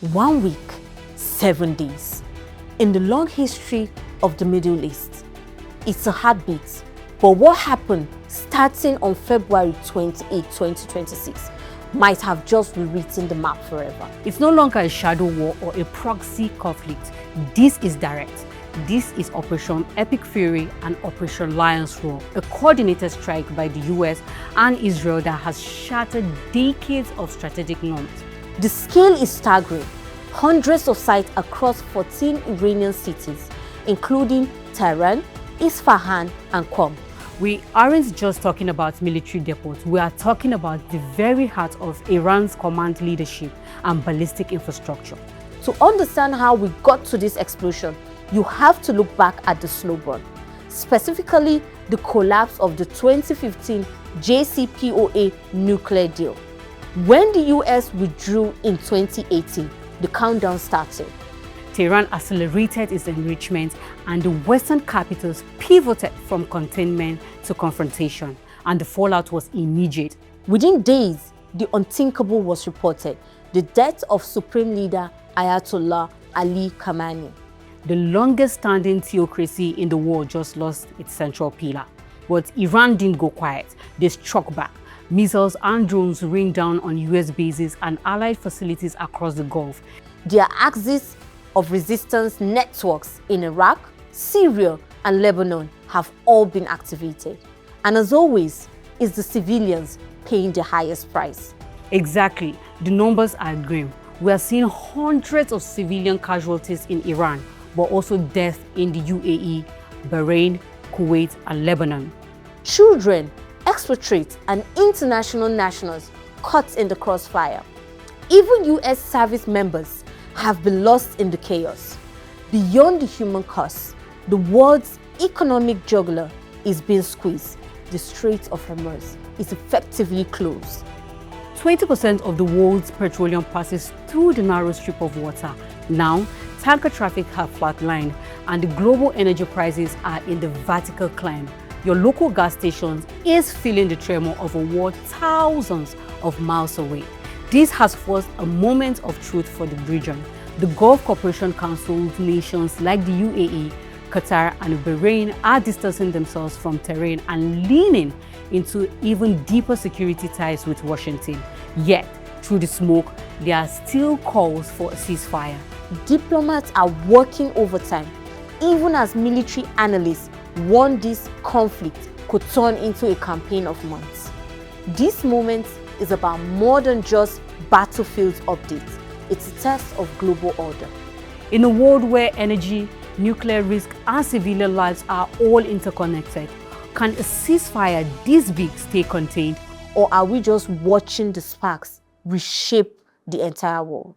1 week, 7 days. In the long history of the Middle East, it's a heartbeat. But what happened starting on February 28, 2026 might have just rewritten the map forever. It's no longer a shadow war or a proxy conflict. This is direct. This is Operation Epic Fury and Operation Lion's Roar, a coordinated strike by the US and Israel that has shattered decades of strategic norms. The scale is staggering. Hundreds of sites across 14 Iranian cities, including Tehran, Isfahan, and Qom. We aren't just talking about military depots, we are talking about the very heart of Iran's command leadership and ballistic infrastructure. To understand how we got to this explosion, you have to look back at the slow burn, specifically the collapse of the 2015 JCPOA nuclear deal. When the US withdrew in 2018, the countdown started. Tehran accelerated its enrichment and the Western capitals pivoted from containment to confrontation, and the fallout was immediate. Within days, the unthinkable was reported: the death of Supreme Leader Ayatollah Ali Khamenei. The longest-standing theocracy in the world just lost its central pillar. But Iran didn't go quiet. They struck back. Missiles and drones rained down on US bases and allied facilities across the Gulf. Their axis of resistance networks in Iraq, Syria, and Lebanon have all been activated. And as always, it's the civilians paying the highest price. Exactly. The numbers are grim. We are seeing hundreds of civilian casualties in Iran, but also deaths in the UAE, Bahrain, Kuwait, and Lebanon. Children, expatriates, and international nationals caught in the crossfire. Even US service members have been lost in the chaos. Beyond the human cost, the world's economic jugular is being squeezed. The Strait of Hormuz is effectively closed. 20% of the world's petroleum passes through the narrow strip of water. Now, tanker traffic have flatlined and the global energy prices are in the vertical climb. Your local gas stations is feeling the tremor of a war thousands of miles away. This has forced a moment of truth for the region. The Gulf Cooperation Council nations like the UAE, Qatar, and Bahrain are distancing themselves from Tehran and leaning into even deeper security ties with Washington. Yet, through the smoke, there are still calls for a ceasefire. Diplomats are working overtime, even as military analysts warn this conflict could turn into a campaign of months. This moment is about more than just battlefield updates. It's a test of global order. In a world where energy, nuclear risk, and civilian lives are all interconnected, can a ceasefire this big stay contained? Or are we just watching the sparks reshape the entire world?